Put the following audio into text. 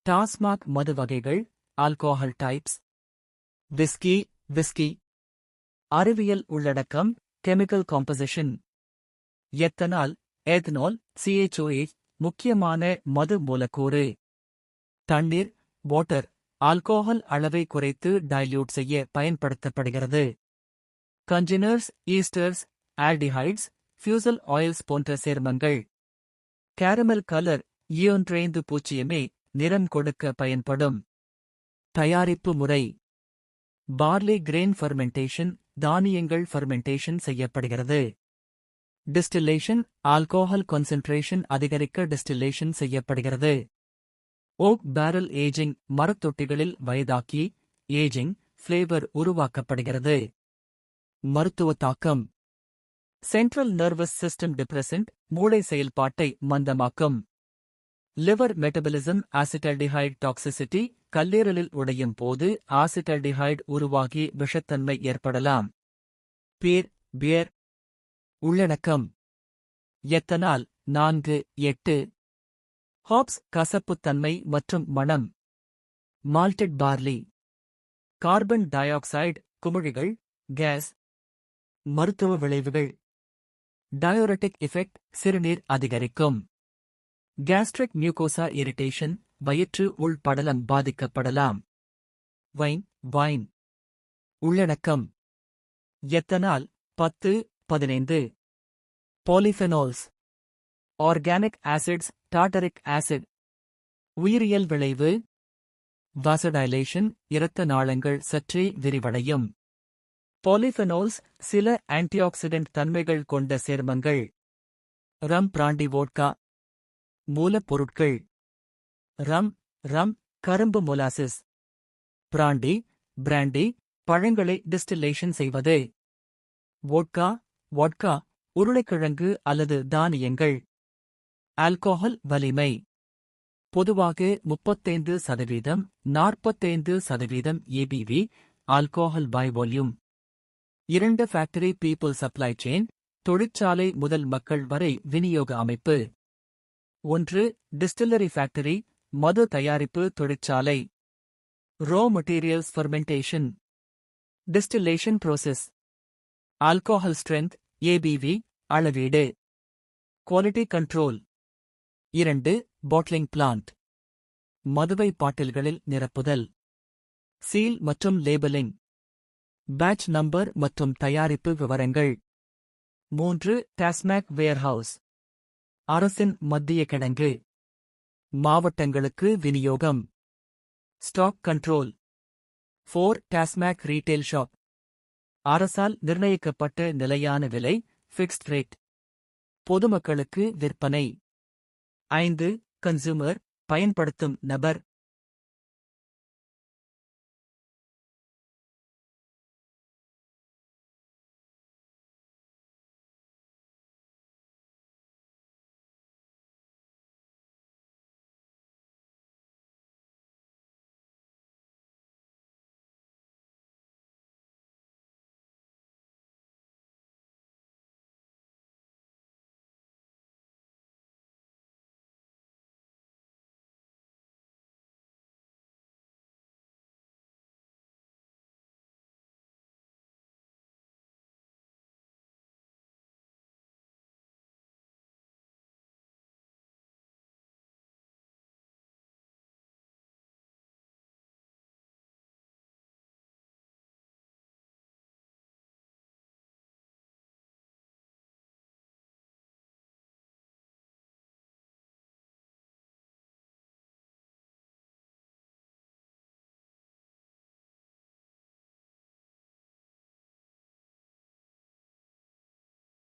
டாஸ்மாக் மது வகைகள், alcohol types. Whisky. அறிவியல் உள்ளடக்கம், கெமிக்கல் காம்போசிஷன். எத்தனால், CHOH, முக்கியமான மது மூலக்கூறு. தண்ணீர், வாட்டர், ஆல்கோஹால் அளவை குறைத்து டைல்யூட் செய்ய பயன்படுத்தப்படுகிறது. கன்ஜினர்ஸ், ஈஸ்டர்ஸ், ஆல்டிஹைட்ஸ், ஃபியூசல் ஆயில்ஸ் போன்ற சேர்மங்கள். கேரமல் கலர், இயோன்ட்ரேந்து பூச்சியமே, நிறம் கொடுக்க பயன்படும். தயாரிப்பு முறை. பார்லி கிரெயின் ஃபர்மெண்டேஷன், தானியங்கள் ஃபர்மெண்டேஷன் செய்யப்படுகிறது. டிஸ்டில்லேஷன், ஆல்கோஹால் கான்சென்ட்ரேஷன் அதிகரிக்க டிஸ்டில்லேஷன் செய்யப்படுகிறது. ஓக் பேரல் ஏஜிங், மரத்தொட்டிகளில் வயதாக்கி, ஏஜிங், ஃபிளேவர் உருவாக்கப்படுகிறது. மருத்துவ தாக்கம். சென்ட்ரல் நர்வஸ் சிஸ்டம் டிப்ரெசன்ட், மூளை செயல்பாட்டை மந்தமாக்கும். லிவர் மெட்டபாலிசம், ஆசிட்டல்டிஹைட் டாக்ஸிசிட்டி, கல்லீரலில் உடையும் போது ஆசிட்டல்டிஹைட் உருவாகி விஷத்தன்மை ஏற்படலாம். பியர். உள்ளடக்கம். எத்தனால் 4-8. ஹாப்ஸ், கசப்புத்தன்மை மற்றும் மணம். Malted barley. Carbon dioxide, குமிழிகள், கேஸ். மருத்துவ விளைவுகள். டயோரெட்டிக் எஃபெக்ட், சிறுநீர் அதிகரிக்கும். கேஸ்ட்ரிக் மியூகோசா இரிட்டேஷன், வயிற்று உள்படலம் பாதிக்கப்படலாம். வைன். உள்ளடக்கம். Ethanol 10-15. Polyphenols. Organic acids, tartaric acid. உயிரியல் விளைவு. வாசடைலேஷன், இரத்த நாளங்கள் சற்றே விரிவடையும். பாலிஃபெனால்ஸ், சில ஆன்டிஆக்சிடென்ட் தன்மைகள் கொண்ட சேர்மங்கள். ரம் பிராண்டி வோட்கா. மூலப்பொருட்கள். ரம், கரும்பு மொலாசிஸ். பிராண்டி, பழங்களை டிஸ்டில்லேஷன் செய்வது. வோட்கா, உருளைக்கிழங்கு அல்லது தானியங்கள். ஆல்கோஹால் வலிமை. பொதுவாக 35%, 45% ABV, alcohol by volume. 2 factory people supply chain, தொழிற்சாலை முதல் மக்கள் வரை விநியோக அமைப்பு. 1 டிஸ்டில்லரி ஃபேக்டரி, மது தயாரிப்பு தொழிற்சாலை. Raw materials fermentation. Distillation process. Alcohol strength, ABV, அளவீடு. Quality control. 2 bottling plant. மதுவை பாட்டில்களில் நிரப்புதல். சீல் மற்றும் லேபலிங். பேட்ச் நம்பர் மற்றும் தயாரிப்பு விவரங்கள். 3 டாஸ்மாக் வேர்ஹவுஸ். அரசின் மத்திய கிடங்கு. மாவட்டங்களுக்கு விநியோகம். Stock control. 4 TASMAC retail shop. அரசால் நிர்ணயிக்கப்பட்ட நிலையான விலை, ஃபிக்ஸ்ட் ரேட். பொதுமக்களுக்கு விற்பனை. 5 கன்சூமர், பயன்படுத்தும் நபர்.